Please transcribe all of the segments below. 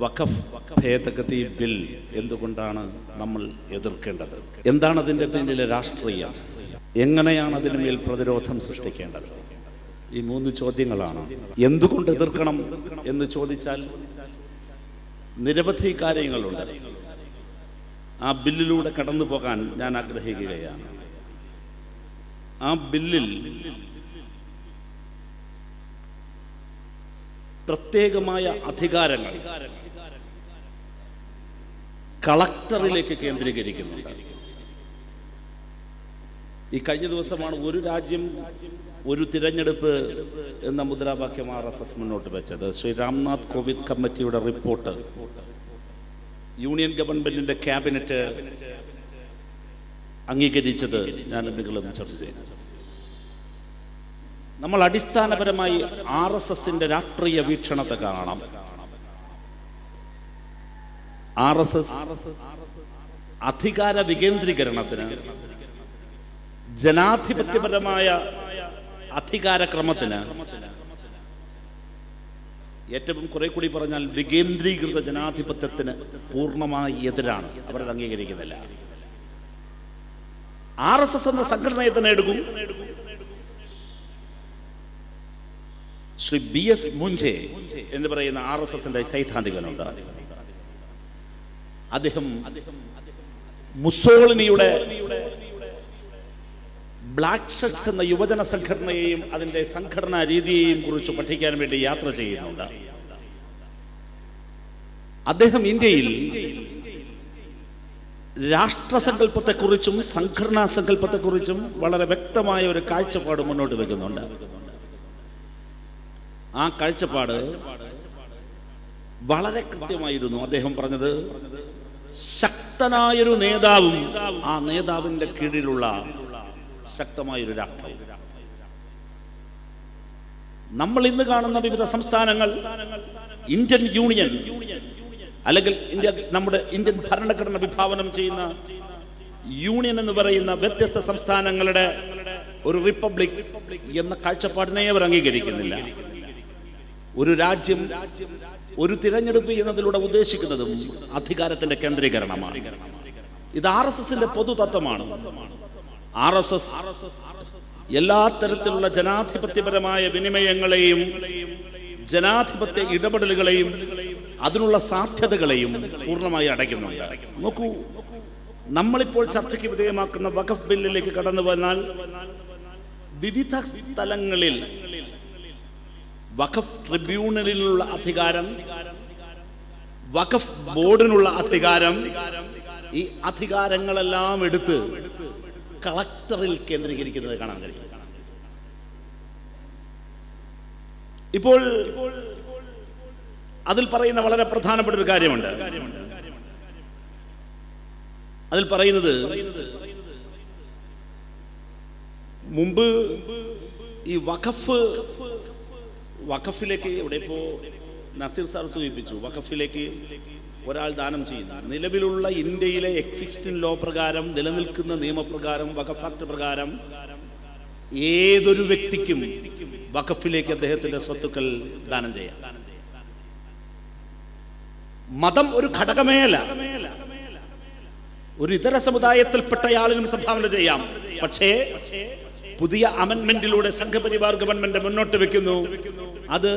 വഖഫ് ഭേദഗതി ബിൽ എന്തുകൊണ്ടാണ് നമ്മൾ എതിർക്കേണ്ടത്? എന്താണ് അതിൻ്റെ പിന്നിലെ രാഷ്ട്രീയം? എങ്ങനെയാണ് അതിന് മേൽ പ്രതിരോധം സൃഷ്ടിക്കേണ്ടത്? ഈ 3 ചോദ്യങ്ങളാണ്. എന്തുകൊണ്ട് എതിർക്കണം എന്ന് ചോദിച്ചാൽ നിരവധി കാര്യങ്ങളുണ്ട്. ആ ബില്ലിലൂടെ കടന്നു പോകാൻ ഞാൻ ആഗ്രഹിക്കുകയാണ്. ആ ബില്ലിൽ പ്രത്യേകമായ അധികാരങ്ങൾ കളക്ടറിലേക്ക് കേന്ദ്രീകരിക്കുന്നുണ്ട്. ഈ കഴിഞ്ഞ ദിവസമാണ് ഒരു രാജ്യം ഒരു തിരഞ്ഞെടുപ്പ് എന്ന മുദ്രാവാക്യം RSS മുന്നോട്ട് വെച്ചത്. ശ്രീ രാംനാഥ് കോവിന്ദ് കമ്മിറ്റിയുടെ റിപ്പോർട്ട് യൂണിയൻ ഗവൺമെന്റിന്റെ ക്യാബിനറ്റ് അംഗീകരിച്ചത് ഞാൻ എന്തെങ്കിലും ചർച്ച ചെയ്തു. നമ്മൾ അടിസ്ഥാനപരമായി RSSന്റെ രാഷ്ട്രീയ വീക്ഷണത്തെ കാണണം. RSS അധികാര വികേന്ദ്രീകരണത്തിന്, ജനാധിപത്യപരമായ അധികാരക്രമത്തിന്, ഏറ്റവും കുറെ കൂടി പറഞ്ഞാൽ വികേന്ദ്രീകൃത ജനാധിപത്യത്തിന് പൂർണ്ണമായി എതിരാണ്. അവരത് അംഗീകരിക്കുന്നില്ല. RSS എന്ന സംഘടനയെ തന്നെ എടുക്കും. ശ്രീ BS മുഞ്ചെ എന്ന് പറയുന്ന RSSന്റെ സൈദ്ധാന്തികനുണ്ട്. അദ്ദേഹം മുസോളിനിയുടെ ബ്ലാക്ക് ഷർട്ട്സ് എന്ന യുവജന സംഘടനയെയും അതിന്റെ സംഘടനാ രീതിയെയും കുറിച്ച് പഠിക്കാൻ വേണ്ടി യാത്ര ചെയ്യുന്നുണ്ട്. അദ്ദേഹം ഇന്ത്യയിൽ രാഷ്ട്രസങ്കല്പത്തെക്കുറിച്ചും സംഘടനാ സങ്കല്പത്തെക്കുറിച്ചും വളരെ വ്യക്തമായ ഒരു കാഴ്ചപ്പാട് മുന്നോട്ട് വെക്കുന്നുണ്ട്. ആ കാഴ്ചപ്പാട് വളരെ കൃത്യമായിരുന്നു. അദ്ദേഹം പറഞ്ഞത്, ശക്തനായൊരു നേതാവും ആ നേതാവിന്റെ കീഴിലുള്ള ശക്തമായൊരു രാഷ്ട്രം. നമ്മൾ ഇന്ന് കാണുന്ന വിവിധ സംസ്ഥാനങ്ങൾ, ഇന്ത്യൻ യൂണിയൻ അല്ലെങ്കിൽ നമ്മുടെ ഇന്ത്യൻ ഭരണഘടന വിഭാവനം ചെയ്യുന്ന യൂണിയൻ എന്ന് പറയുന്ന വ്യത്യസ്ത സംസ്ഥാനങ്ങളുടെ ഒരു റിപ്പബ്ലിക് എന്ന കാഴ്ചപ്പാടിനെ അവർ അംഗീകരിക്കുന്നില്ല. ഒരു രാജ്യം, ഒരു തിരഞ്ഞെടുപ്പ് എന്നതിലൂടെ ഉദ്ദേശിക്കുന്നതും അധികാരത്തിന്റെ കേന്ദ്രീകരണമാണ്. ഇത് RSSന്റെ പൊതു തത്വമാണ്. RSS എല്ലാ തരത്തിലുള്ള ജനാധിപത്യപരമായ വിനിമയങ്ങളെയും ജനാധിപത്യ ഇടപെടലുകളെയും അതിനുള്ള സാധ്യതകളെയും പൂർണ്ണമായി അടയ്ക്കുന്നുണ്ട്. നോക്കൂ, നമ്മളിപ്പോൾ ചർച്ചയ്ക്ക് വിധേയമാക്കുന്ന വഖഫ് ബില്ലിലേക്ക് കടന്നു വന്നാൽ വിവിധ സ്ഥലങ്ങളിൽ വഖഫ് ട്രിബ്യൂണലിനുള്ള അധികാരം, വഖഫ് ബോർഡിനുള്ള അധികാരം, ഈ അധികാരങ്ങളെല്ലാം എടുത്ത് കളക്ടറിൽ കേന്ദ്രീകരിക്കുന്നത് കാണാൻ കഴിയും. ഇപ്പോൾ അതിൽ പറയുന്ന വളരെ പ്രധാനപ്പെട്ട ഒരു കാര്യമുണ്ട്. അതിൽ പറയുന്നത്, മുമ്പ് ഈ വഖഫിലേക്ക്, ഇവിടെ ഇപ്പോ നസീർ സാർ സൂചിപ്പിച്ചു, വഖഫിലേക്ക് ഒരാൾ ദാനം ചെയ്യുന്നു. നിലവിലുള്ള ഇന്ത്യയിലെ എക്സിസ്റ്റിംഗ് ലോ പ്രകാരം, നിലനിൽക്കുന്ന നിയമപ്രകാരം, വഖഫ് ആക്ട് പ്രകാരം ഏതൊരു വ്യക്തിക്കും വഖഫിലേക്ക് അദ്ദേഹത്തിന്റെ സ്വത്തുക്കൾ ദാനം ചെയ്യാം. മതം ഒരു ഘടകമേ അല്ല. ഒരു ഇതര സമുദായത്തിൽപ്പെട്ടയാളിനും സംഭാവന ചെയ്യാം. പക്ഷേ പുതിയ അമെൻമെന്റിലൂടെ സംഘപരിവാർ ഗവൺമെന്റ് മുന്നോട്ട് വെക്കുന്നു, അത്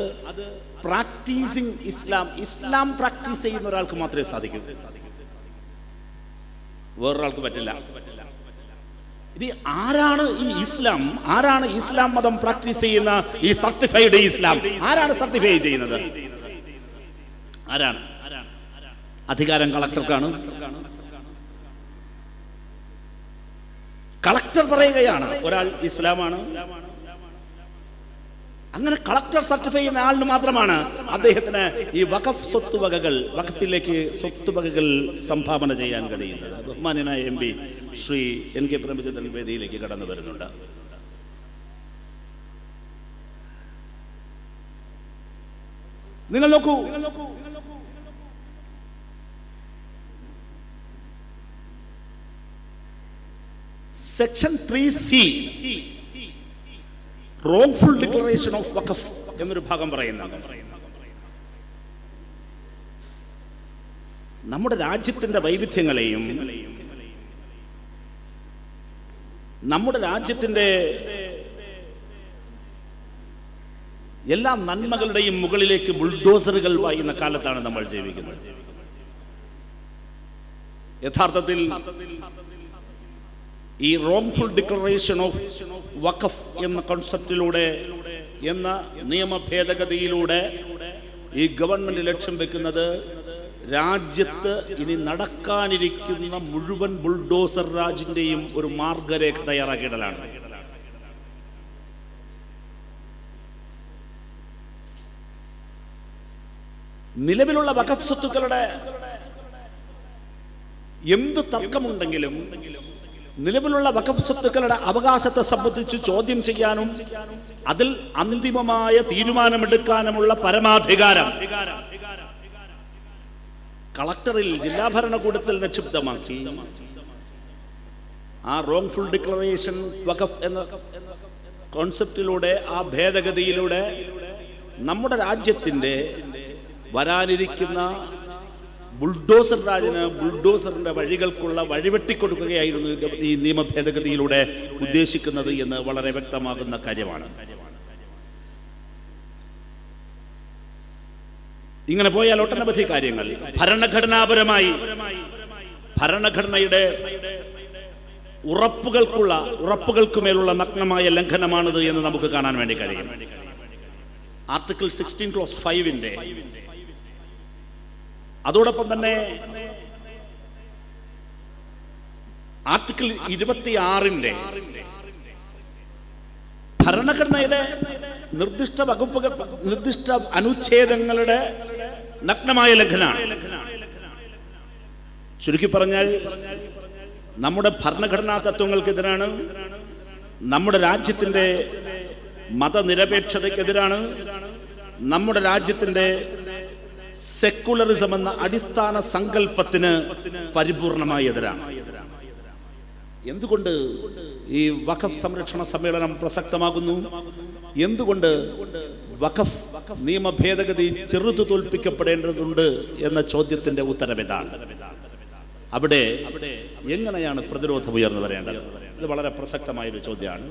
പ്രാക്ടീസിങ് ഇസ്ലാം പ്രാക്ടീസ് ചെയ്യുന്ന ഒരാൾക്ക് മാത്രമേ സാധിക്കൂ, വേറൊരാൾക്ക് പറ്റില്ല. ഇനി ആരാണ് ഈ ഇസ്ലാം, ആരാണ് ഇസ്ലാം മതം പ്രാക്ടീസ് ചെയ്യുന്ന ഈ സർട്ടിഫൈഡ് ഇസ്ലാം? ആരാണ് സർട്ടിഫൈ ചെയ്യുന്നത്? ആരാണ്? അധികാരം കളക്ടർക്കാണ്. കളക്ടർ പറയുകയാണ് ഒരാൾ ഇസ്ലാമാണ്. അങ്ങനെ കളക്ടർ സർട്ടിഫൈ ചെയ്യുന്ന ആളിന് മാത്രമാണ് അദ്ദേഹത്തിന് ഈ വഖഫ് സ്വത്തുവകകൾ, വഖഫിലേക്ക് സ്വത്തുവകകൾ സംഭാവന ചെയ്യാൻ കഴിയുന്നത്. ബഹുമാന്യനായ MP ശ്രീ NK പ്രേമചന്ദ്രൻ വേദിയിലേക്ക് കടന്നു വരുന്നുണ്ട്. നിങ്ങൾ നോക്കൂ, section 3C wrongful declaration of വഖഫ് എന്നൊരു ഭാഗം പറയുന്നത്, നമ്മുടെ രാജ്യത്തിൻ്റെ വൈവിധ്യങ്ങളെയും നമ്മുടെ രാജ്യത്തിൻ്റെ എല്ലാ നന്മകളുടെയും മുകളിലേക്ക് ബുൾഡോസറുകൾ പായുന്ന കാലത്താണ് നമ്മൾ ജീവിക്കുന്നത്. യഥാർത്ഥത്തിൽ ഈ റോങ്ഫുൾ ഡിക്ലറേഷൻ ഓഫ് വഖഫ് എന്ന കോൺസെപ്റ്റിലൂടെ, എന്ന നിയമ ഭേദഗതിയിലൂടെ ഈ ഗവൺമെന്റ് ലക്ഷ്യം വെക്കുന്നത് രാജ്യത്ത് ഇനി നടക്കാനിരിക്കുന്ന മുഴുവൻ ബുൾഡോസർ രാജിന്റെയും ഒരു മാർഗരേഖ തയ്യാറാക്കിയിടലാണ്. നിലവിലുള്ള വഖഫ് സ്വത്തുക്കളുടെ എന്ത് തർക്കമുണ്ടെങ്കിലും നിലവിലുള്ള വഖഫ് സ്വത്തുക്കളുടെ അവകാശത്തെ സംബന്ധിച്ച് ചോദ്യം ചെയ്യാനും അതിൽ അന്തിമമായ തീരുമാനമെടുക്കാനുമുള്ള പരമാധികാരം കളക്ടറിൽ, ജില്ലാ ഭരണകൂടത്തിൽ നിക്ഷിപ്തമാക്കി ആ റോങ്ഫുൾ ഡിക്ലറേഷൻ വഖഫ് എന്ന കോൺസെപ്റ്റിലൂടെ, ആ ഭേദഗതിയിലൂടെ നമ്മുടെ രാജ്യത്തിൻ്റെ വരാനിരിക്കുന്ന ബുൾഡോസർ രാജിന്, ബുൾഡോസറിന്റെ വഴികൾക്കുള്ള വഴിവെട്ടിക്കൊടുക്കുകയായിരുന്നു ഈ നിയമ ഭേദഗതിയിലൂടെ ഉദ്ദേശിക്കുന്നത് എന്ന് വളരെ വ്യക്തമാകുന്ന കാര്യമാണ്. ഇങ്ങനെ പോയാൽ ഒട്ടനവധി കാര്യങ്ങൾ ഭരണഘടനാപരമായി ഭരണഘടനയുടെ ഉറപ്പുകൾക്കുമേലുള്ള നഗ്നമായ ലംഘനമാണിത് എന്ന് നമുക്ക് കാണാൻ വേണ്ടി കഴിയും. ആർട്ടിക്കിൾ 16 ക്ലോസ് 5 അതോടൊപ്പം തന്നെ ആർട്ടിക്കിൾ 26 ഭരണഘടനയുടെ നിർദ്ദിഷ്ട വകുപ്പുകൾ, നിർദ്ദിഷ്ട അനുച്ഛേദങ്ങളുടെ നഗ്നമായ ലംഘനമാണ്. ചുരുക്കി പറഞ്ഞാൽ നമ്മുടെ ഭരണഘടനാ തത്വങ്ങൾക്കെതിരാണ്, നമ്മുടെ രാജ്യത്തിൻ്റെ മതനിരപേക്ഷതയ്ക്കെതിരാണ്, നമ്മുടെ രാജ്യത്തിൻ്റെ സെക്കുലറിസം എന്ന അടിസ്ഥാന സങ്കല്പത്തിന് പരിപൂർണമായി എതിരാണ്. എന്തുകൊണ്ട് ഈ വഖഫ് സംരക്ഷണ സമ്മേളനം പ്രസക്തമാകുന്നു? എന്തുകൊണ്ട് വഖഫ് നിയമ ഭേദഗതി ചെറുതു തോൽപ്പിക്കപ്പെടേണ്ടതുണ്ട് എന്ന ചോദ്യത്തിന്റെ ഉത്തരം ഇതാണ്. അവിടെ എങ്ങനെയാണ് പ്രതിരോധം ഉയർന്നു വരേണ്ടത്? ഇത് വളരെ പ്രസക്തമായൊരു ചോദ്യമാണ്.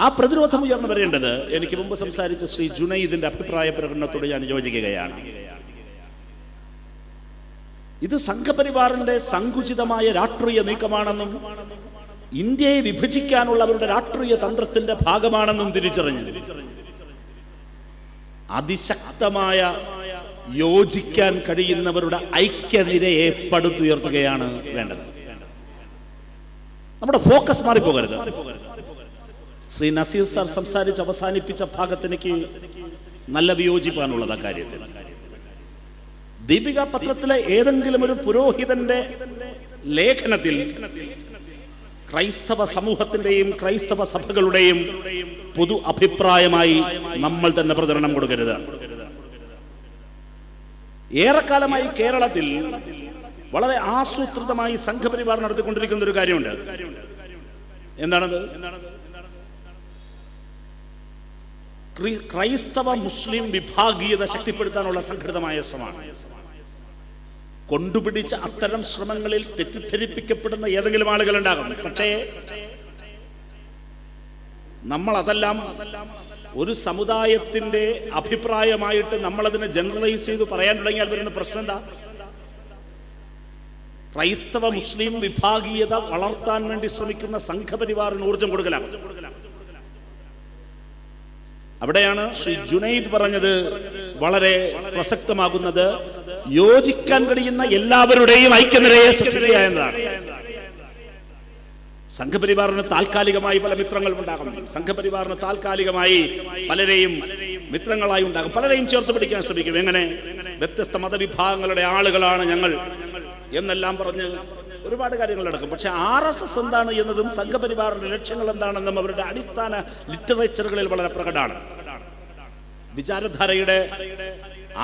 ആ പ്രതിരോധം ഉയർന്നു വരേണ്ടത്, എനിക്ക് മുമ്പ് സംസാരിച്ച ശ്രീ ജുനൈദിന്റെ അഭിപ്രായ പ്രകടനത്തോട് ഞാൻ യോജിക്കുകയാണ്. ഇത് സംഘപരിവാറിന്റെ സങ്കുചിതമായ രാഷ്ട്രീയ നീക്കമാണെന്നും ഇന്ത്യയെ വിഭജിക്കാനുള്ള അവരുടെ രാഷ്ട്രീയ തന്ത്രത്തിന്റെ ഭാഗമാണെന്നും തിരിച്ചറിഞ്ഞു അതിശക്തമായ യോജിക്കാൻ കഴിയുന്നവരുടെ ഐക്യനിരയെ പടുത്തുയർത്തുകയാണ് വേണ്ടത്. നമ്മുടെ ഫോക്കസ് മാറിപ്പോകരുത്. ശ്രീ നസീർ സാർ സംസാരിച്ച് അവസാനിപ്പിച്ച ഭാഗത്തിലേക്ക് നല്ല വിയോജിപ്പാനുള്ളത് ആ കാര്യത്തിൽ. ദീപിക പത്രത്തിലെ ഏതെങ്കിലും ഒരു പുരോഹിതന്റെ ലേഖനത്തിൽ ക്രൈസ്തവ സമൂഹത്തിന്റെയും ക്രൈസ്തവ സഭകളുടെയും പൊതു അഭിപ്രായമായി നമ്മൾ തന്നെ പ്രചരണം കൊടുക്കരുത്. ഏറെക്കാലമായി കേരളത്തിൽ വളരെ ആസൂത്രിതമായി സംഘപരിവാർ നടത്തിക്കൊണ്ടിരിക്കുന്ന ഒരു കാര്യമുണ്ട്. എന്താണത്? ക്രൈസ്തവ മുസ്ലിം വിഭാഗീയത ശക്തിപ്പെടുത്താനുള്ള സംഘടിതമായ ശ്രമമാണ്. കൊണ്ടുപിടിച്ച അത്തരം ശ്രമങ്ങളിൽ തെറ്റിദ്ധരിപ്പിക്കപ്പെടുന്ന ഏതെങ്കിലും ആളുകൾ ഉണ്ടാകും. പക്ഷേ നമ്മൾ അതെല്ലാം ഒരു സമുദായത്തിന്റെ അഭിപ്രായമായിട്ട് നമ്മളതിനെ ജനറലൈസ് ചെയ്ത് പറയാൻ തുടങ്ങിയാൽ വരുന്ന പ്രശ്നം എന്താ? ക്രൈസ്തവ മുസ്ലിം വിഭാഗീയത വളർത്താൻ വേണ്ടി ശ്രമിക്കുന്ന സംഘപരിവാറിന് ഊർജം കൊടുക്കലാണ്. അവിടെയാണ് ശ്രീ ജുനൈദ് പറഞ്ഞത് വളരെ പ്രസക്തമാകുന്നത്. യോജിക്കാൻ കഴിയുന്ന എല്ലാവരുടെയും ഐക്യനിരയെ സൃഷ്ടിക്കുക എന്നതാണ്. സംഘപരിവാറിന് താൽക്കാലികമായി പല മിത്രങ്ങൾ ഉണ്ടാകും. സംഘപരിവാറിന് താൽക്കാലികമായി പലരെയും മിത്രങ്ങളായി ഉണ്ടാകും. പലരെയും ചേർത്ത് പിടിക്കാൻ ശ്രമിക്കും. എങ്ങനെ? വ്യത്യസ്ത മതവിഭാഗങ്ങളുടെ ആളുകളാണ് ഞങ്ങൾ എന്നെല്ലാം പറഞ്ഞ് ഒരുപാട് കാര്യങ്ങൾ നടക്കും. പക്ഷെ RSS എന്താണ് എന്നതും സംഘപരിവാറിന്റെ ലക്ഷ്യങ്ങൾ എന്താണെന്നും അവരുടെ അടിസ്ഥാന ലിറ്ററേച്ചറുകളിൽ വളരെ പ്രകടമാണ്. വിചാരധാരയുടെ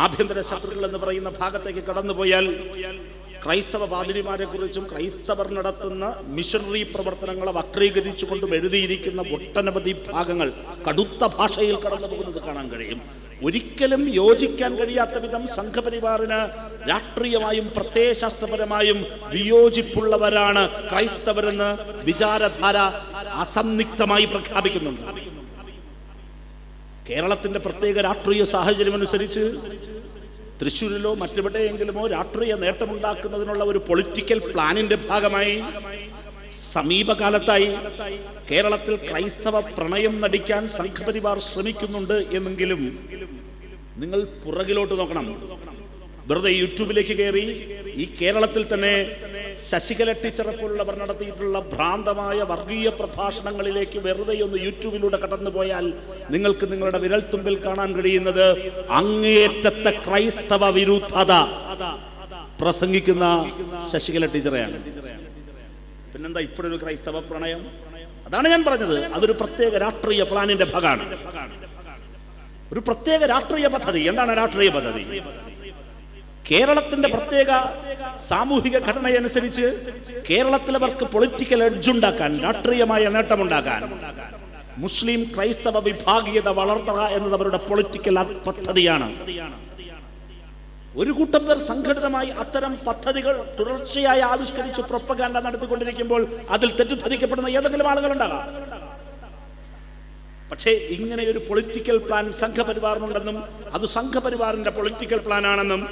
ആഭ്യന്തര ശത്രുക്കൾ എന്ന് പറയുന്ന ഭാഗത്തേക്ക് കടന്നുപോയാൽ ക്രൈസ്തവ പാതിരിമാരെ കുറിച്ചും ക്രൈസ്തവർ നടത്തുന്ന മിഷണറി പ്രവർത്തനങ്ങളെ വക്രീകരിച്ചുകൊണ്ടും എഴുതിയിരിക്കുന്ന ഒട്ടനവധി ഭാഗങ്ങൾ കടുത്ത ഭാഷയിൽ കടന്നു പോകുന്നത് കാണാൻ കഴിയും. ഒരിക്കലും യോജിക്കാൻ കഴിയാത്ത വിധം സംഘപരിവാറിന് രാഷ്ട്രീയമായും പ്രത്യയശാസ്ത്രപരമായും വിയോജിപ്പുള്ളവരാണ് ക്രൈസ്തവരെന്ന് വിചാരധാര അസംദിഗ്ധമായി പ്രഖ്യാപിക്കുന്നുണ്ട്. കേരളത്തിന്റെ പ്രത്യേക രാഷ്ട്രീയ സാഹചര്യം അനുസരിച്ച് തൃശ്ശൂരിലോ മറ്റെവിടെയെങ്കിലുമോ രാഷ്ട്രീയ നേട്ടമുണ്ടാക്കുന്നതിനുള്ള ഒരു പൊളിറ്റിക്കൽ പ്ലാനിന്റെ ഭാഗമായി സമീപകാലത്തായി കേരളത്തിൽ ക്രൈസ്തവ പ്രണയം നടിക്കാൻ സംഘപരിവാർ ശ്രമിക്കുന്നുണ്ട് എന്നെങ്കിലും നിങ്ങൾ പുറകിലോട്ട് നോക്കണം. വെറുതെ യൂട്യൂബിലേക്ക് കയറി ഈ കേരളത്തിൽ തന്നെ ശശികല ടീച്ചറെ പോലുള്ളവർ നടത്തിയിട്ടുള്ള ഭ്രാന്തമായ വർഗീയ പ്രഭാഷണങ്ങളിലേക്ക് വെറുതെ ഒന്ന് യൂട്യൂബിലൂടെ കടന്നു പോയാൽ നിങ്ങൾക്ക് നിങ്ങളുടെ വിരൽത്തുമ്പിൽ കാണാൻ കഴിയുന്നത് അങ്ങേയറ്റത്തെ ക്രൈസ്തവ വിരുദ്ധത പ്രസംഗിക്കുന്ന ശശികല ടീച്ചറെയാണ്. പിന്നെന്താ ഇപ്പോഴൊരു ക്രൈസ്തവ പ്രണയം? അതാണ് ഞാൻ പറഞ്ഞത്, അതൊരു പ്രത്യേക രാഷ്ട്രീയ പ്ലാനിന്റെ ഭാഗമാണ്, ഒരു പ്രത്യേക രാഷ്ട്രീയ പദ്ധതി. എന്താണ് രാഷ്ട്രീയ പദ്ധതി? കേരളത്തിന്റെ പ്രത്യേക സാമൂഹിക ഘടനയനുസരിച്ച് കേരളത്തിലവർക്ക് പൊളിറ്റിക്കൽ എഡ്ജ് ഉണ്ടാക്കാൻ, രാഷ്ട്രീയമായ നേട്ടമുണ്ടാക്കാൻ മുസ്ലിം ക്രൈസ്തവ വിഭാഗീയത വളർത്തുക എന്നത് അവരുടെ പൊളിറ്റിക്കൽ പദ്ധതിയാണ്. ഒരു കൂട്ടം പേർ സംഘടിതമായി അത്തരം പദ്ധതികൾ തുടർച്ചയായി ആവിഷ്കരിച്ച് പ്രൊപ്പഗാൻഡ നടത്തിക്കൊണ്ടിരിക്കുമ്പോൾ അതിൽ തെറ്റിദ്ധരിക്കപ്പെടുന്ന ഏതെങ്കിലും ആളുകളുണ്ടാകാം. പക്ഷേ ഇങ്ങനെ ഒരു പൊളിറ്റിക്കൽ പ്ലാൻ സംഘപരിവാറിനുണ്ടെന്നും അത് സംഘപരിവാറിന്റെ പൊളിറ്റിക്കൽ പ്ലാൻ ആണെന്നും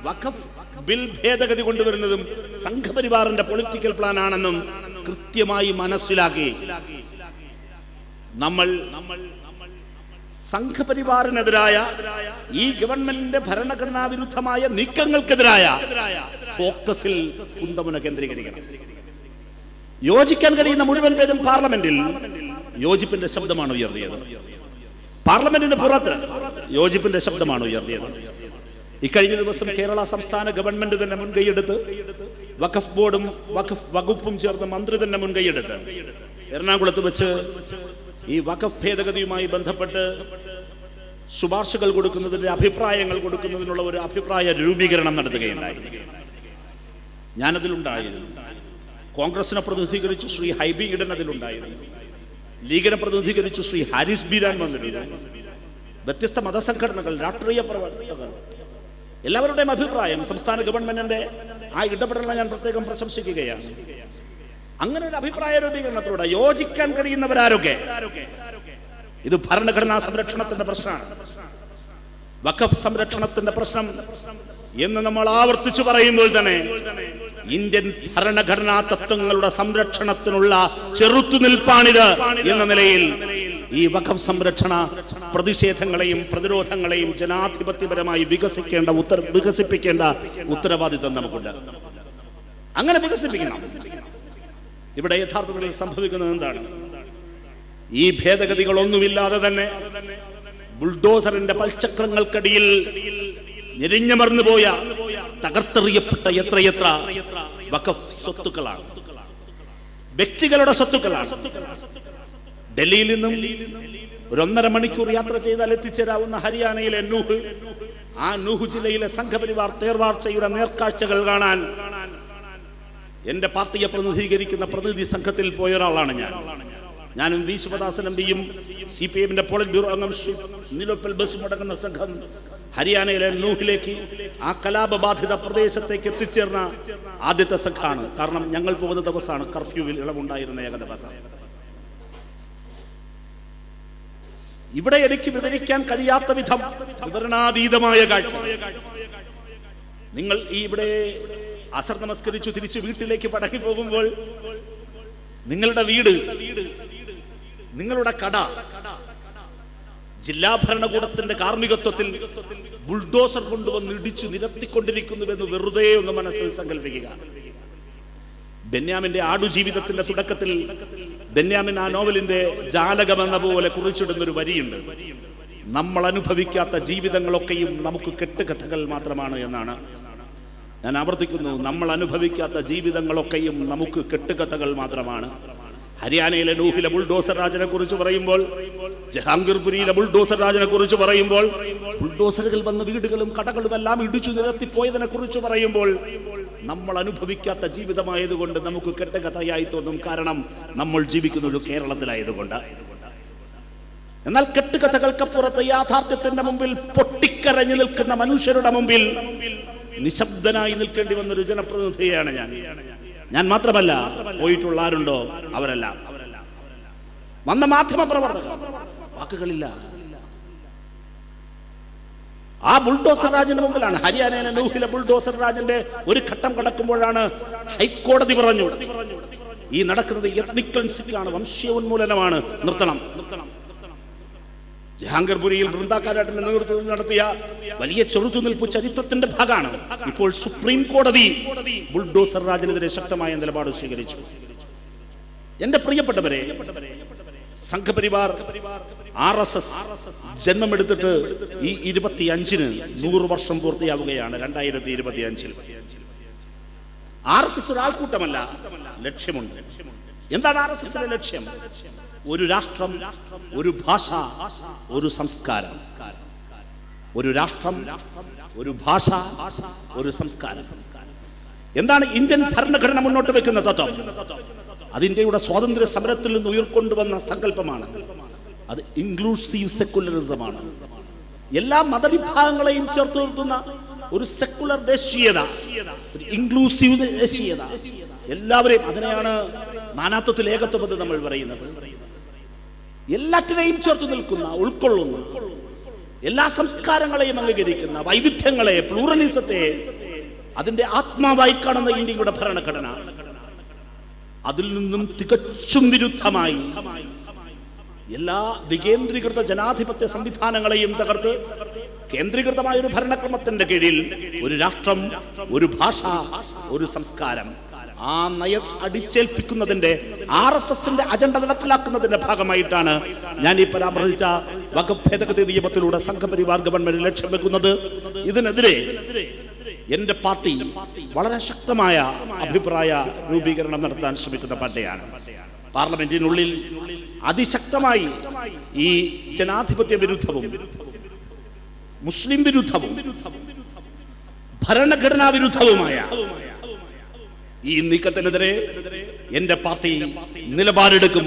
വഖഫ് ബിൽ ഭേദഗതി കൊണ്ടുവരുന്നതും സംഘപരിവാറിന്റെ പൊളിറ്റിക്കൽ പ്ലാൻ ആണെന്നും കൃത്യമായി മനസ്സിലാക്കി നമ്മൾ സംഘപരിവാറിനെതിരായ ഈ ഗവൺമെന്റിന്റെ ഭരണഘടനാ വിരുദ്ധമായ നീക്കങ്ങൾക്കെതിരായ ഫോക്കസിൽ കുന്തമുന കേന്ദ്രീകരിക്കണം. യോജിക്കാൻ കഴിയുന്ന മുഴുവൻ പേരും പാർലമെന്റിൽ യോജിപ്പിന്റെ ശബ്ദമാണ് ഉയർത്തിയത്. പാർലമെന്റിന് പുറത്ത് യോജിപ്പിന്റെ ശബ്ദമാണ് ഉയർത്തിയത്. ഇക്കഴിഞ്ഞ ദിവസം കേരള സംസ്ഥാന ഗവൺമെന്റ് തന്നെ മുൻകൈയെടുത്ത്, വഖഫ് ബോർഡും വഖഫ് വകുപ്പും ചേർന്ന് മന്ത്രി തന്നെ മുൻകൈയെടുത്ത് എറണാകുളത്ത് വെച്ച് ഈ വഖഫ് ഭേദഗതിയുമായി ബന്ധപ്പെട്ട് ശുപാർശകൾ കൊടുക്കുന്നതിന്റെ അഭിപ്രായങ്ങൾ കൊടുക്കുന്നതിനുള്ള ഒരു അഭിപ്രായ രൂപീകരണം നടത്തുകയുണ്ടായി. ഞാനതിലുണ്ടായിരുന്നു. കോൺഗ്രസിനെ പ്രതിനിധീകരിച്ചു ശ്രീ ഹൈബി ഈഡൻ അതിലുണ്ടായിരുന്നു. ലീഗിനെ പ്രതിനിധീകരിച്ചു ശ്രീ ഹാരിസ് ബീരാൻ വന്നിരുന്നു. വ്യത്യസ്ത മതസംഘടനകൾ, രാഷ്ട്രീയ പ്രവർത്തകർ, എല്ലാവരുടെയും അഭിപ്രായം സംസ്ഥാന ഗവൺമെന്റിന്റെ ആ ഇടപെടലിനെ ഞാൻ പ്രത്യേകം പ്രശംസിക്കുകയാണ്. അങ്ങനെ ഒരു അഭിപ്രായ രൂപീകരണത്തിലൂടെ യോജിക്കാൻ കഴിയുന്നവരാരൊക്കെ? ഇത് ഭരണഘടനാ സംരക്ഷണത്തിന്റെ പ്രശ്നമാണ്, വഖഫ് സംരക്ഷണത്തിന്റെ പ്രശ്നം എന്ന് നമ്മൾ ആവർത്തിച്ചു പറയുമ്പോൾ തന്നെ ഇന്ത്യൻ ഭരണഘടനാ തത്വങ്ങളുടെ സംരക്ഷണത്തിനുള്ള ചെറുത്തുനിൽപ്പാണിത് എന്ന നിലയിൽ ഈ വഖഫ് സംരക്ഷണ പ്രതിഷേധങ്ങളെയും പ്രതിരോധങ്ങളെയും ജനാധിപത്യപരമായി വികസിപ്പിക്കേണ്ട ഉത്തരവാദിത്വം നമുക്കുണ്ട്. അങ്ങനെ വികസിപ്പിക്കണം. ഇവിടെ യഥാർത്ഥത്തിൽ സംഭവിക്കുന്നത് എന്താണ്? ഈ ഭേദഗതികളൊന്നുമില്ലാതെ തന്നെ ബുൾഡോസറിന്റെ പൽചക്രങ്ങൾക്കടിയിൽ ഞെരിഞ്ഞമർന്നു പോയ, തകർത്തെറിയപ്പെട്ട എത്രയെത്ര വഖഫ് സ്വത്തുക്കളാണ്, വ്യക്തികളുടെ സ്വത്തുക്കളാണ്. ഡൽഹിയിൽ നിന്നും ഒരു 1.5 മണിക്കൂർ യാത്ര ചെയ്താൽ എത്തിച്ചേരാവുന്ന ഹരിയാനയിലെ നൂഹ്, ആ നൂഹ് ജില്ലയിലെ സംഘപരിവാർ തേർവാർച്ചയുടെ നേർക്കാഴ്ചകൾ കാണാൻ എന്റെ പാർട്ടിയെ പ്രതിനിധീകരിക്കുന്ന പ്രതിനിധി സംഘത്തിൽ പോയ ഒരാളാണ് ഞാനും വി ശിവദാസൻ എംപിയും CPM-ന്റെ പോളിറ്റ് ബ്യൂറോ അംഗം നിലോപ്പൽ ബസും അടങ്ങുന്ന സംഘം ഹരിയാനയിലെ നൂഹിലേക്ക്, ആ കലാപബാധിത പ്രദേശത്തേക്ക് എത്തിച്ചേർന്ന ആദ്യത്തെ സംഘമാണ്. കാരണം ഞങ്ങൾ പോകുന്ന ദിവസമാണ് കർഫ്യൂവിൽ ഇളവുണ്ടായിരുന്ന ഏക ദിവസം. ഇവിടെ എനിക്ക് വിവരിക്കാൻ കഴിയാത്ത വിധം വിവരണാതീതമായ കാഴ്ച. നിങ്ങൾ ഈ ഇവിടെ അസർ നമസ്കരിച്ചു തിരിച്ച് വീട്ടിലേക്ക് മടങ്ങി പോകുമ്പോൾ നിങ്ങളുടെ വീട്, നിങ്ങളുടെ കട ജില്ലാ ഭരണകൂടത്തിന്റെ കാർമ്മികത്വത്തിൽ ബുൾഡോസർ കൊണ്ടുവന്ന് ഇടിച്ചു നിരത്തിക്കൊണ്ടിരിക്കുന്നുവെന്ന് വെറുതെ ഒന്ന് മനസ്സിൽ സങ്കല്പിക്കുക. ബെന്യാമിന്റെ ആടുജീവിതത്തിന്റെ തുടക്കത്തിൽ ബെന്യാമിൻ ആ നോവലിന്റെ ജാലകമെന്ന പോലെ കുറിച്ചിടുന്നൊരു വരിയുണ്ട്. നമ്മൾ അനുഭവിക്കാത്ത ജീവിതങ്ങളൊക്കെയും നമുക്ക് കെട്ടുകഥകൾ മാത്രമാണ് എന്നാണ്. ഞാൻ ആവർത്തിക്കുന്നു, നമ്മൾ അനുഭവിക്കാത്ത ജീവിതങ്ങളൊക്കെയും നമുക്ക് കെട്ടുകഥകൾ മാത്രമാണ്. ഹരിയാനയിലെ നൂഹിലെ ബുൾഡോസർ രാജനെ കുറിച്ച് പറയുമ്പോൾ, ജഹാംഗീർപുരിയിലെ ബുൾഡോസർ രാജനെ കുറിച്ച് പറയുമ്പോൾ, ബുൾഡോസറുകൾ വന്ന വീടുകളും കടകളും എല്ലാം ഇടിച്ചു നിരത്തിപ്പോയതിനെ കുറിച്ച് പറയുമ്പോൾ, നമ്മൾ അനുഭവിക്കാത്ത ജീവിതമായതുകൊണ്ട് നമുക്ക് കെട്ടുകഥയായി തോന്നും. കാരണം നമ്മൾ ജീവിക്കുന്നത് കേരളത്തിലായതുകൊണ്ട്. എന്നാൽ കെട്ടുകഥകൾക്കപ്പുറത്ത് യാഥാർത്ഥ്യത്തിന്റെ മുമ്പിൽ പൊട്ടിക്കരഞ്ഞു നിൽക്കുന്ന മനുഷ്യരുടെ മുമ്പിൽ നിശബ്ദനായി നിൽക്കേണ്ടി വന്നൊരു ജനപ്രതിനിധിയാണ് ഞാൻ മാത്രമല്ല, പോയിട്ടുള്ള ആരുണ്ടോ അവരെല്ലാം. വന്ന മാധ്യമ പ്രവർത്തകർ, വാക്കുകളില്ല. ആ ബുൾഡോസർ രാജിന്റെ മുമ്പിലാണ്, ഹരിയാനയിലെ നൂഹിലെ ബുൾഡോസർ രാജിന്റെ ഒരു ഘട്ടം കടക്കുമ്പോഴാണ് ഹൈക്കോടതി പറഞ്ഞു, ഈ നടക്കുന്നത് എത്നിക് ക്ലെൻസിംഗാണ്, വംശീയ ഉന്മൂലനമാണ്, നിർത്തണം. ജഹാംഗീർപുരിയിൽ ബൃന്ദാകാരാട്ടിന്റെ നേതൃത്വത്തിൽ നടത്തിയ വലിയ ചെറുത്തുനിൽപ്പ് ചരിത്രത്തിന്റെ ഭാഗമാണ്. ഇപ്പോൾ സുപ്രീം കോടതി ബുൾഡോസർ രാജിനെതിരെ ശക്തമായ നിലപാട് സ്വീകരിച്ചു. എന്റെ പ്രിയപ്പെട്ടവരെ, സംഘപരിവാർ RSS ജന്മമെടുത്തിട്ട് ഈ 25-ന് 100 വർഷം പൂർത്തിയാവുകയാണ്. 2025-ൽ RSS ഒരാൾക്കൂട്ടമല്ല, ലക്ഷ്യമുണ്ട്. എന്താണ് RSSന്റെ ലക്ഷ്യം? ഒരു രാഷ്ട്രം, ഒരു ഭാഷ, ഒരു സംസ്കാരം. ഒരു രാഷ്ട്രം, ഒരു ഭാഷ, ഒരു സംസ്കാരം. എന്താണ് ഇന്ത്യൻ ഭരണഘടന മുന്നോട്ട് വെക്കുന്ന തത്വം? അത് ഇന്ത്യയുടെ സ്വാതന്ത്ര്യ സമരത്തിൽ നിന്ന് ഉയർക്കൊണ്ടുവന്ന സങ്കല്പമാണ്. അത് ഇൻക്ലൂസീവ് സെക്കുലറിസമാണ്. എല്ലാ മതവിഭാഗങ്ങളെയും ചേർത്ത് നിർത്തുന്ന ഒരു സെക്കുലർ ദേശീയത, ഇൻക്ലൂസീവ് ദേശീയത. എല്ലാവരെയും, അതിനെയാണ് നാനാത്വത്തിൽ ഏകത്വം എന്ന് നമ്മൾ പറയുന്നത്. എല്ലാറ്റിനെയും ചേർത്ത് നിൽക്കുന്ന, ഉൾക്കൊള്ളുന്ന, എല്ലാ സംസ്കാരങ്ങളെയും അംഗീകരിക്കുന്ന, വൈവിധ്യങ്ങളെ, പ്ലൂറലിസത്തെ അതിന്റെ ആത്മാവായി കാണുന്ന ഇന്ത്യയുടെ ഭരണഘടന അതിൽ നിന്നും തികച്ചും വിരുദ്ധമായി എല്ലാ വികേന്ദ്രീകൃത ജനാധിപത്യ സംവിധാനങ്ങളെയും തകർത്ത് കേന്ദ്രീകൃതമായ ഒരു ഭരണക്രമത്തിന്റെ കീഴിൽ ഒരു രാഷ്ട്രം, ഒരു ഭാഷ, ഒരു സംസ്കാരം, ആ നയം അടിച്ചേൽപ്പിക്കുന്നതിന്റെ RSSന്റെ അജണ്ട നടപ്പിലാക്കുന്നതിന്റെ ഭാഗമായിട്ടാണ് ഞാൻ ഈ പരാമർശിച്ച വഖഫ് ഭേദഗതി നിയമത്തിലൂടെ സംഘപരിവാർ ഗവൺമെന്റ് ലക്ഷ്യം വെക്കുന്നത്. ഇതിനെതിരെ എന്റെ പാർട്ടി വളരെ ശക്തമായ അഭിപ്രായ രൂപീകരണം നടത്താൻ ശ്രമിക്കുന്ന പാർട്ടിയാണ്. പാർലമെന്റിനുള്ളിൽ അതിശക്തമായി ഈ ജനാധിപത്യ വിരുദ്ധവും മുസ്ലിം വിരുദ്ധവും ഭരണഘടനാ വിരുദ്ധവുമായ ഈ നീക്കത്തിനെതിരെ എന്റെ പാർട്ടി നിലപാടെടുക്കും,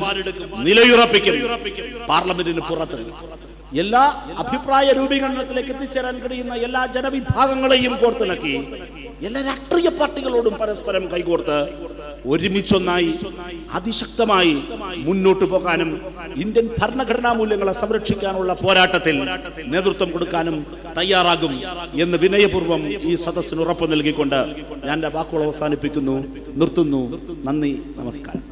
നിലയുറപ്പിക്കും. പാർലമെന്റിന് പുറത്ത് എല്ലാ അഭിപ്രായ രൂപീകരണത്തിലേക്ക് എത്തിച്ചേരാൻ കഴിയുന്ന എല്ലാ ജനവിഭാഗങ്ങളെയും കോർത്തിണക്കി എല്ലാ രാഷ്ട്രീയ പാർട്ടികളോടും പരസ്പരം കൈകോർത്ത് ഒരുമിച്ചൊന്നായി അതിശക്തമായി മുന്നോട്ട് പോകാനും ഇന്ത്യൻ ഭരണഘടനാ മൂല്യങ്ങളെ സംരക്ഷിക്കാനുള്ള പോരാട്ടത്തിൽ നേതൃത്വം കൊടുക്കാനും തയ്യാറാകും എന്ന് വിനയപൂർവ്വം ഈ സദസ്സിന് ഉറപ്പ് നൽകിക്കൊണ്ട് ഞാൻ എൻ്റെ വാക്കുകൾ അവസാനിപ്പിക്കുന്നു, നിർത്തുന്നു. നന്ദി, നമസ്കാരം.